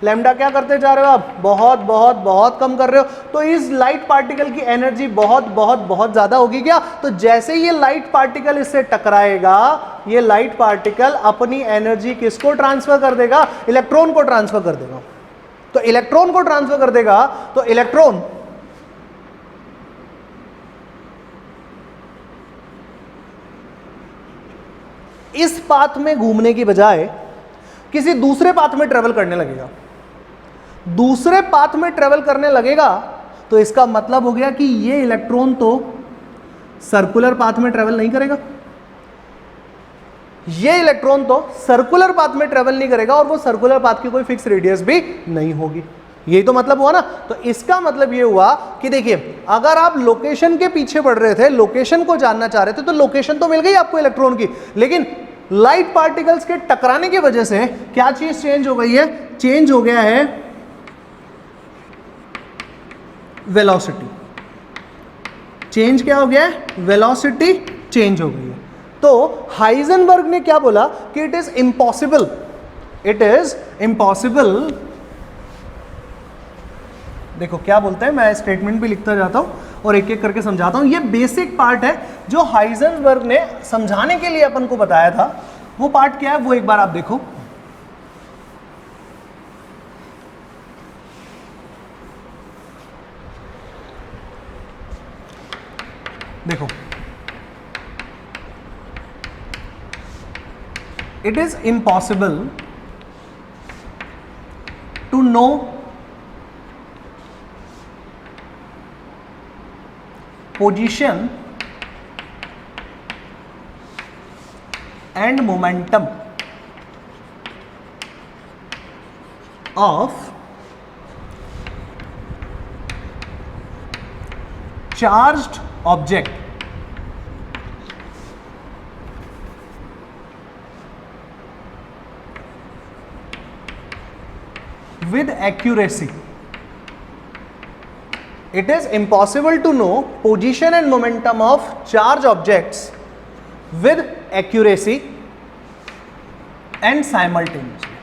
Lambda क्या करते जा रहे हो आप? बहुत बहुत बहुत कम कर रहे हो। तो इस लाइट पार्टिकल की एनर्जी बहुत बहुत बहुत ज्यादा होगी क्या? तो जैसे ये लाइट पार्टिकल इससे टकराएगा, ये लाइट पार्टिकल अपनी एनर्जी किसको ट्रांसफर कर देगा? इलेक्ट्रॉन को ट्रांसफर कर देगा। तो इलेक्ट्रॉन को ट्रांसफर कर देगा तो इलेक्ट्रॉन इस पाथ में घूमने की बजाय किसी दूसरे पाथ में ट्रेवल करने लगेगा। दूसरे पाथ में ट्रेवल करने लगेगा तो इसका मतलब हो गया कि ये इलेक्ट्रॉन तो सर्कुलर पाथ में ट्रेवल नहीं करेगा, ये इलेक्ट्रॉन तो सर्कुलर पाथ में ट्रेवल नहीं करेगा और वो सर्कुलर पाथ की कोई फिक्स रेडियस भी नहीं होगी। यही तो मतलब हुआ ना। तो इसका मतलब ये हुआ कि देखिए, अगर आप लोकेशन के पीछे बढ़ रहे थे, लोकेशन को जानना चाह रहे थे, तो लोकेशन तो मिल गई आपको इलेक्ट्रॉन की, लेकिन लाइट पार्टिकल्स के टकराने की वजह से क्या चीज चेंज हो गई है? चेंज हो गया है वेलोसिटी। चेंज क्या हो गया है? वेलोसिटी चेंज हो गई है। तो हाइजेनबर्ग ने क्या बोला कि it is impossible, it is impossible. देखो क्या बोलते हैं, मैं स्टेटमेंट भी लिखता जाता हूं और एक एक करके समझाता हूं। ये बेसिक पार्ट है जो हाइजेनबर्ग ने समझाने के लिए अपन को बताया था। वो पार्ट क्या है वो एक बार आप देखो। देखो, it is impossible to know position and momentum of charged object with accuracy. It is impossible to know position and momentum of charged objects with accuracy and simultaneously.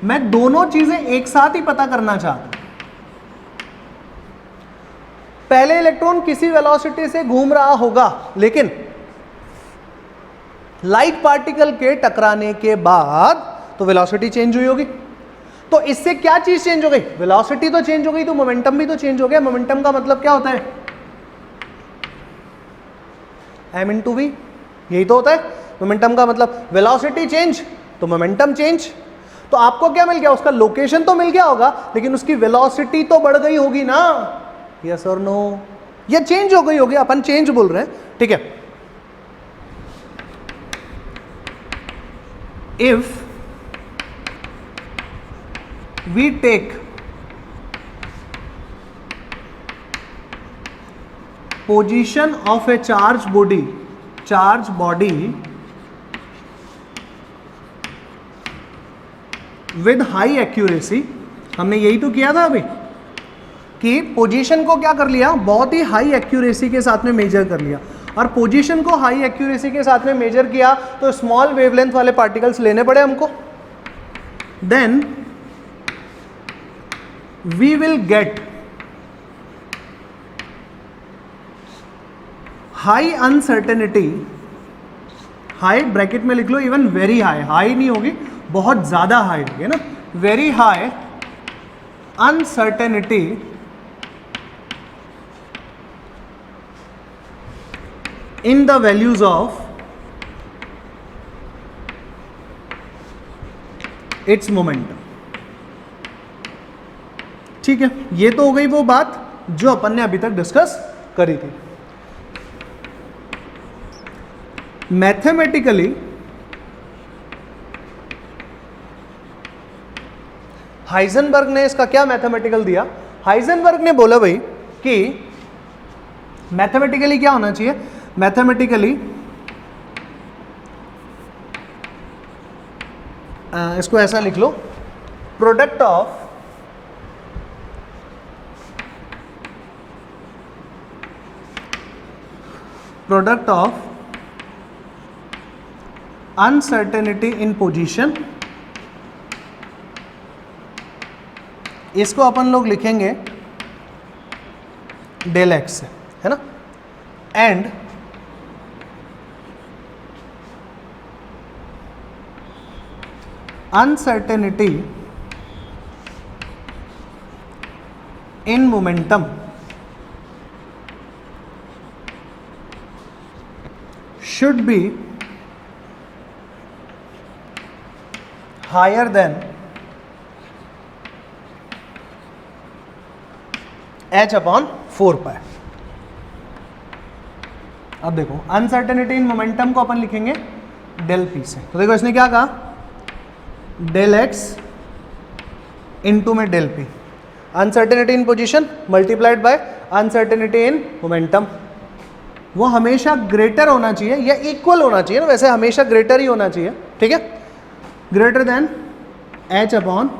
मैं दोनों चीजें एक साथ ही पता करना चाहता हूं। पहले इलेक्ट्रॉन किसी वेलोसिटी से घूम रहा होगा, लेकिन लाइट पार्टिकल के टकराने के बाद तो वेलोसिटी चेंज हुई होगी। तो इससे क्या चीज चेंज हो गई? वेलोसिटी तो चेंज हो गई, तो मोमेंटम भी तो चेंज हो गया। मोमेंटम का मतलब क्या होता है? m इंटू वी, यही तो होता है मोमेंटम का मतलब। वेलोसिटी चेंज तो मोमेंटम चेंज। तो आपको क्या मिल गया? उसका लोकेशन तो मिल गया होगा, लेकिन उसकी वेलोसिटी तो बढ़ गई होगी ना। यस और नो? ये चेंज हो गई होगी, अपन चेंज बोल रहे हैं, ठीक है। If we take position of a charged body with high accuracy, हमने यही तो किया था अभी कि पोजीशन को क्या कर लिया? बहुत ही हाई एक्यूरेसी के साथ में मेजर कर लिया। और पोजीशन को हाई एक्यूरेसी के साथ में मेजर किया तो स्मॉल वेवलेंथ वाले पार्टिकल्स लेने पड़े हमको। Then we will get high uncertainty, high bracket में लिख लो, इवन वेरी हाई, हाई नहीं होगी, बहुत ज्यादा हाई होगी ना, very high uncertainty in the values of its momentum. ठीक है, ये तो हो गई वो बात जो अपन ने अभी तक डिस्कस करी थी। मैथमेटिकली हाइजेनबर्ग ने इसका क्या मैथमेटिकल दिया? हाइजेनबर्ग ने बोला भाई कि मैथमेटिकली क्या होना चाहिए? मैथमेटिकली इसको ऐसा लिख लो, product of uncertainty in position, इसको अपन लोग लिखेंगे डेल एक्स से, है ना, and uncertainty in momentum should be higher than h upon 4 pi। अब देखो अनसर्टेनिटी इन मोमेंटम को अपन लिखेंगे डेल पी से। तो देखो इसने क्या कहा, डेल एक्स इंटू में del P, uncertainty in position multiplied by uncertainty in momentum. वो हमेशा ग्रेटर होना चाहिए या इक्वल होना चाहिए ना, वैसे हमेशा ग्रेटर ही होना चाहिए, ठीक है, ग्रेटर देन एच अपॉन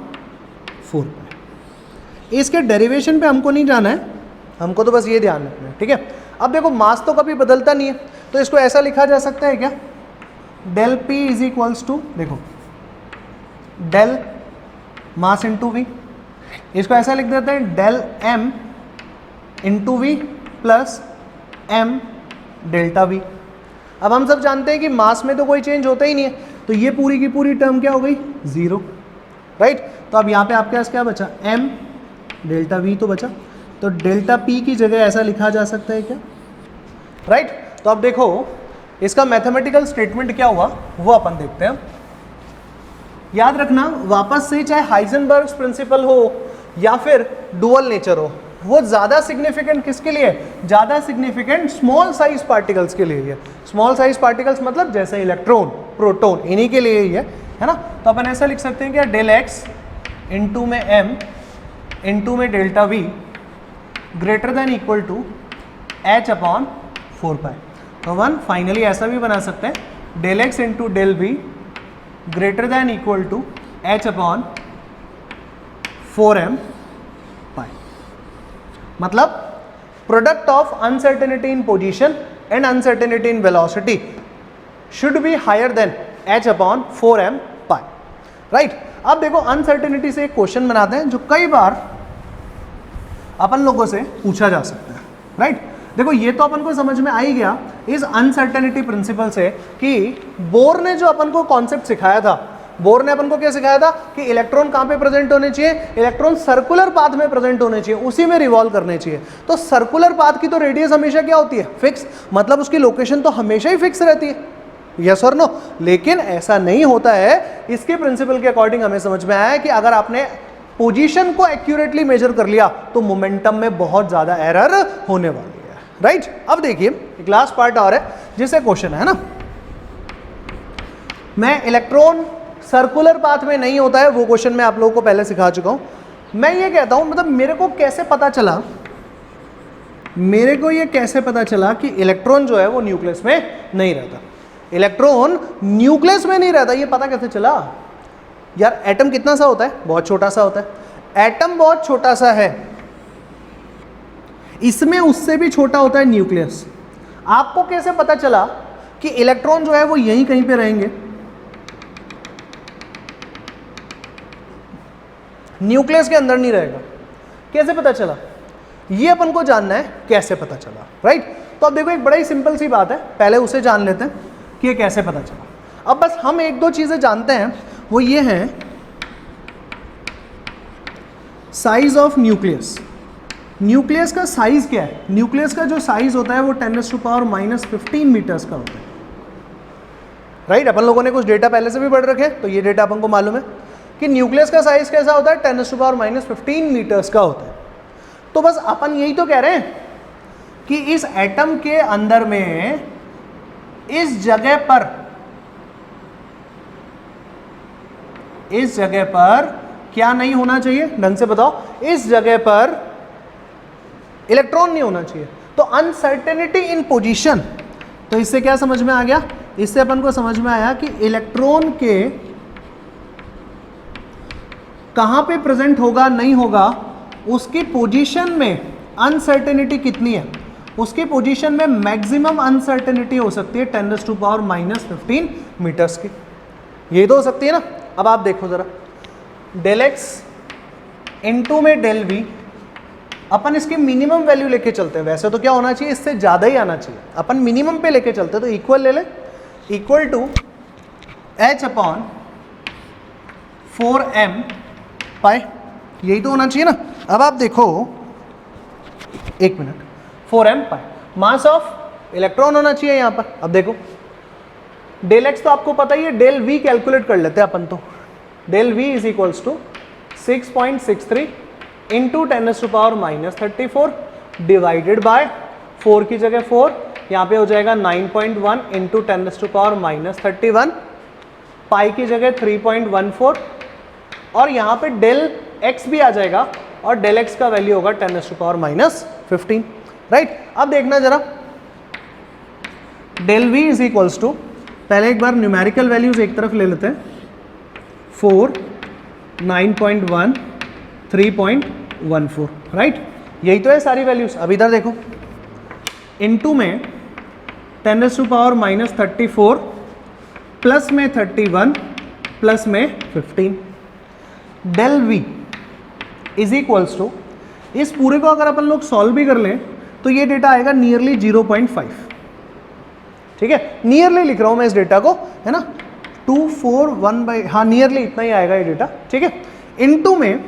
4 पाई। इसके डेरिवेशन पे हमको नहीं जाना है, हमको तो बस ये ध्यान रखना है, ठीक है। अब देखो मास तो कभी बदलता नहीं है, तो इसको ऐसा लिखा जा सकता है क्या, del P is equals to, देखो डेल मास इंटू वी, इसको ऐसा लिख देते हैं del M into V plus M delta V. अब हम सब जानते हैं कि मास में तो कोई चेंज होता ही नहीं है, तो ये पूरी की पूरी टर्म क्या हो गई, 0, राइट। तो अब यहाँ पे आपके पास क्या बचा, एम डेल्टा वी तो बचा, तो डेल्टा पी की जगह ऐसा लिखा जा सकता है क्या, राइट। तो अब देखो इसका मैथमेटिकल स्टेटमेंट क्या हुआ वो अपन देखते हैं। याद रखना वापस से, चाहे हाइजेनबर्ग्स प्रिंसिपल हो या फिर डुअल नेचर हो, वो ज़्यादा सिग्निफिकेंट किसके लिए, ज़्यादा सिग्निफिकेंट स्मॉल साइज पार्टिकल्स के लिए है। स्मॉल साइज पार्टिकल्स मतलब जैसे इलेक्ट्रॉन, प्रोटॉन, इन्हीं के लिए ही है ना। तो अपन ऐसा लिख सकते हैं क्या, डेल एक्स इंटू में एम इंटू में delta V greater than equal to H upon 4 pi. तो वन फाइनली ऐसा भी बना सकते हैं, del X into del V greater than equal to H upon 4m pi. मतलब product of uncertainty in position and uncertainty in velocity should be higher than h upon 4m pi, right. अब देखो uncertainty से एक question बनाते हैं जो कई बार अपन लोगों से पूछा जा सकता है, राइट। देखो ये तो अपन को समझ में आ ही गया इस अनसर्टेनिटी प्रिंसिपल से कि बोर ने जो अपन को कॉन्सेप्ट सिखाया था, बोर ने अपन को क्या सिखाया था कि इलेक्ट्रॉन कहाँ पे प्रेजेंट होने चाहिए, इलेक्ट्रॉन सर्कुलर पाथ में प्रेजेंट होने चाहिए, उसी में रिवॉल्व करने चाहिए। तो सर्कुलर पाथ की तो रेडियस हमेशा क्या होती है, फिक्स, मतलब उसकी लोकेशन तो हमेशा ही फिक्स रहती है, यस और नो। लेकिन ऐसा नहीं होता है, इसके प्रिंसिपल के अकॉर्डिंग हमें समझ में आया है कि अगर आपने पोजीशन को एक्यूरेटली मेजर कर लिया तो मोमेंटम में बहुत ज्यादा एरर होने वाली है, राइट। अब देखिए एक लास्ट पार्ट और है जिससे क्वेश्चन है ना, मैं इलेक्ट्रॉन सर्कुलर पाथ में नहीं होता है वो क्वेश्चन मैं आप लोगों को पहले सिखा चुका हूं। मैं ये कहता हूं मतलब मेरे को कैसे पता चला, मेरे को ये कैसे पता चला कि इलेक्ट्रॉन जो है वो न्यूक्लियस में नहीं रहता, इलेक्ट्रॉन न्यूक्लियस में नहीं रहता, ये पता कैसे चला यार। एटम कितना सा होता है, बहुत छोटा सा होता है, एटम बहुत छोटा सा है, इसमें उससे भी छोटा होता है न्यूक्लियस। आपको कैसे पता चला कि इलेक्ट्रॉन जो है वो यहीं कहीं पे रहेंगे, न्यूक्लियस के अंदर नहीं रहेगा, कैसे पता चला, ये अपन को जानना है कैसे पता चला, राइट। तो अब देखो एक बड़ा ही सिंपल सी बात है, पहले उसे जान लेते हैं कि ये कैसे पता चला। अब बस हम एक दो चीजें जानते हैं, वो ये है साइज ऑफ न्यूक्लियस। न्यूक्लियस का साइज क्या है, न्यूक्लियस का जो साइज होता है वो 10⁻⁻15 मीटर्स का होता है, राइट। अपन लोगों ने कुछ डेटा पहले से भी पढ़ रखे हैं, तो ये डेटा अपन को मालूम है कि न्यूक्लियस का साइज कैसा होता है, 10⁻⁻15 मीटर्स का होता है। तो बस अपन यही तो कह रहे हैं कि इस एटम के अंदर में इस जगह पर क्या नहीं होना चाहिए, ढंग से बताओ, इस जगह पर इलेक्ट्रॉन नहीं होना चाहिए। तो अनसर्टेनिटी इन पोजीशन, तो इससे क्या समझ में आ गया, इससे अपन को समझ में आया कि इलेक्ट्रॉन के कहां पे प्रेजेंट होगा नहीं होगा, उसकी पोजीशन में अनसर्टेनिटी कितनी है, उसकी पोजीशन में मैक्सिमम अनसर्टेनिटी हो सकती है 10⁻⁻15 मीटर्स की, ये तो हो सकती है ना। अब आप देखो जरा, डेल एक्स इंटू में डेल वी, अपन इसकी मिनिमम वैल्यू लेके चलते हैं, वैसे तो क्या होना चाहिए, इससे ज़्यादा ही आना चाहिए, अपन मिनिमम पे लेके चलते हैं, तो इक्वल ले ले, equal to H upon 4m pi, यही तो होना चाहिए ना। अब आप देखो, एक minute, 4m pi, mass of electron होना चाहिए यहाँ पर। अब देखो डेल एक्स तो आपको पता ही है, डेल वी कैलकुलेट कर लेते हैं अपन, तो del v is equals to 6.63 into 10⁻⁻34 divided by 4 की जगह 4, यहाँ पे हो जाएगा 9.1 इंटू 10⁻⁻31, पाई की जगह 3.14, और यहाँ पे डेल एक्स भी आ जाएगा और डेल एक्स का वैल्यू होगा 10⁻⁻15, राइट। अब देखना जरा del v is equals to, पहले एक बार न्यूमेरिकल वैल्यूज एक तरफ ले लेते हैं, 4, 9.1, 3.14, राइट। यही तो है सारी वैल्यूज। अब इधर देखो, इनटू में 10⁻⁻34 प्लस में 31 प्लस में 15, del v is equals to, इस पूरे को अगर अपन लोग सॉल्व भी कर लें तो ये डेटा आएगा नियरली 0.5, ठीक है। नियरली लिख रहा हूं मैं इस डेटा को, है ना, 241 हाँ नियरली इतना ही आएगा ये डेटा, ठीक है। इनटू में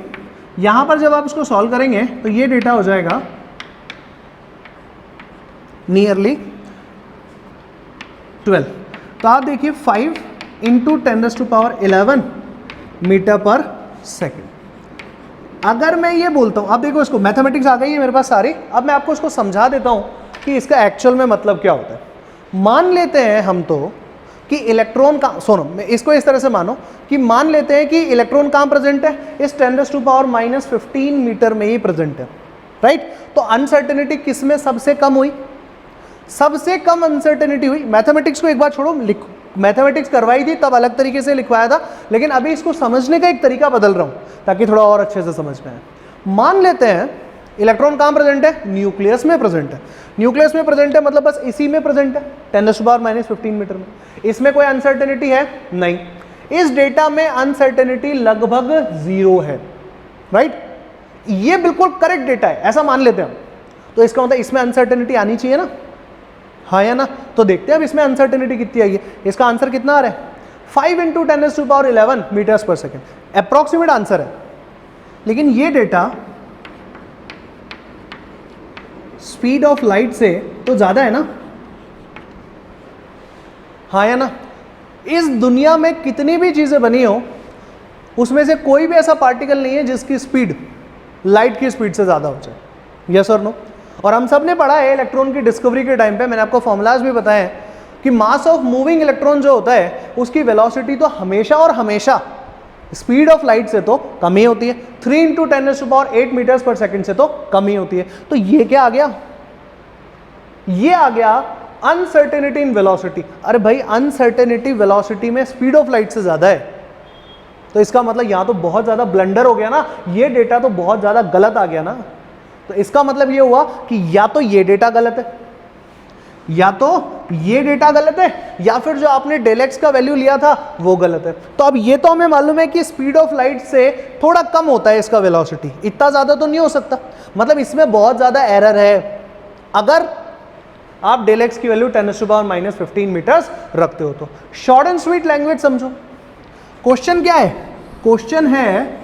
यहां पर जब आप इसको सॉल्व करेंगे तो ये डेटा हो जाएगा नियरली 12। तो आप देखिए 5 इंटू 10⁻11 मीटर पर सेकेंड। अगर मैं ये बोलता हूं, आप देखो इसको, मैथमेटिक्स आ गई है मेरे पास सारी, अब मैं आपको इसको समझा देता हूं कि इसका एक्चुअल में मतलब क्या होता है। मान लेते हैं हम तो कि इलेक्ट्रॉन का, सुनो मैं इसको इस तरह से मानो कि मान लेते हैं कि इलेक्ट्रॉन कहां प्रेजेंट है, इस 10⁻⁻15 मीटर में ही प्रेजेंट है, राइट। तो अनसर्टेनिटी किस में सबसे कम हुई, सबसे कम अनसर्टेनिटी हुई। मैथमेटिक्स को एक बार छोड़ो, मैथमेटिक्स करवाई थी तब अलग तरीके से लिखवाया था, लेकिन अभी इसको समझने का एक तरीका बदल रहा हूं ताकि थोड़ा और अच्छे से समझ में आए। मान लेते हैं इलेक्ट्रॉन कहां प्रेजेंट है, न्यूक्लियस में प्रेजेंट है। न्यूक्लियस में प्रेजेंट है मतलब बस इसी में प्रेजेंट है, 10⁻⁻15 मीटर में। इसमें कोई अनसर्टेनिटी है नहीं, इस डेटा में अनसर्टेनिटी लगभग 0 है, राइट। ये बिल्कुल करेक्ट डेटा है, ऐसा मान लेते हैं हम। तो इसका मतलब इसमें अनसर्टेनिटी आनी चाहिए ना, हाँ या ना। तो देखते हैं अब इसमें अनसर्टेनिटी कितनी आई है। इसका आंसर कितना आ रहा है, 5 इंटू 10⁻11 मीटर्स पर सेकेंड, अप्रॉक्सीमेट आंसर है। लेकिन ये डेटा स्पीड ऑफ लाइट से तो ज्यादा है ना, हाँ या ना। इस दुनिया में कितनी भी चीजें बनी हो उसमें से कोई भी ऐसा पार्टिकल नहीं है जिसकी स्पीड लाइट की स्पीड से ज्यादा हो जाए, यस और नो। और हम सब ने पढ़ा है इलेक्ट्रॉन की डिस्कवरी के टाइम पे, मैंने आपको फॉर्मूलाज भी बताए हैं कि मास ऑफ मूविंग इलेक्ट्रॉन जो होता है उसकी वेलोसिटी तो हमेशा और हमेशा स्पीड ऑफ लाइट से तो कम ही होती है, 3 इंटू 10⁸ मीटर्स पर सेकेंड से तो कम ही होती है। तो ये क्या आ गया, ये आ गया अनसर्टेनिटी इन वेलोसिटी। अरे भाई अनसर्टेनिटी वेलोसिटी में स्पीड ऑफ लाइट से ज्यादा है, तो इसका मतलब यहां तो बहुत ज्यादा ब्लंडर हो गया ना, ये डेटा तो बहुत ज्यादा गलत आ गया ना। तो इसका मतलब ये हुआ कि या तो ये डेटा गलत है, या तो ये डेटा गलत है, या फिर जो आपने डेल एक्स का वैल्यू लिया था वो गलत है। तो अब ये तो हमें मालूम है कि स्पीड ऑफ लाइट से थोड़ा कम होता है इसका वेलोसिटी, इतना ज्यादा तो नहीं हो सकता, मतलब इसमें बहुत ज्यादा एरर है अगर आप डेल एक्स की वैल्यू 10⁻⁻15 मीटर्स रखते हो तो। शॉर्ट एंड स्वीट लैंग्वेज समझो। क्वेश्चन क्या है, क्वेश्चन है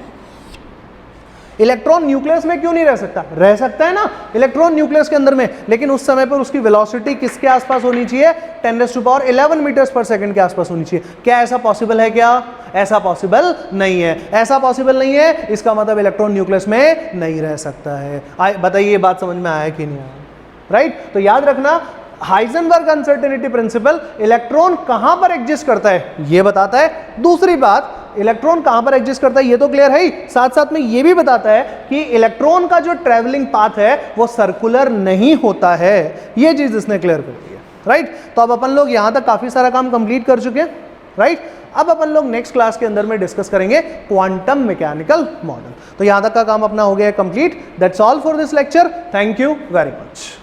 इलेक्ट्रॉन न्यूक्लियस में क्यों नहीं रह सकता, रह सकता है ना इलेक्ट्रॉन न्यूक्लियस के अंदर में, लेकिन उस समय पर उसकी वेलोसिटी किसके आसपास होनी चाहिए, 10⁻11 मीटर्स पर सेकंड के आसपास होनी चाहिए। क्या ऐसा पॉसिबल है, क्या ऐसा पॉसिबल नहीं है, ऐसा पॉसिबल नहीं है, इसका मतलब इलेक्ट्रॉन न्यूक्लियस में नहीं रह सकता है। बताइए ये बात समझ में आया कि नहीं आया, राइट। तो याद रखना हाइजेनबर्ग अनसर्टेनिटी प्रिंसिपल इलेक्ट्रॉन कहां पर एग्जिस्ट करता है ये बताता है। दूसरी बात, इलेक्ट्रॉन कहां पर एग्जिस्ट करता है ये तो क्लियर है ही, साथ साथ में ये भी बताता है कि इलेक्ट्रॉन का जो ट्रैवलिंग पाथ है वो सर्कुलर नहीं होता है, ये चीज इसने क्लियर कर दी है, राइट। तो अब अपन लोग यहां तक काफी सारा काम कंप्लीट कर चुके हैं, राइट। अब अपन लोग नेक्स्ट क्लास के अंदर में डिस्कस करेंगे क्वांटम मैकेनिकल मॉडल। तो यहां तक का काम अपना हो गया complete. That's all for this lecture, thank you very much.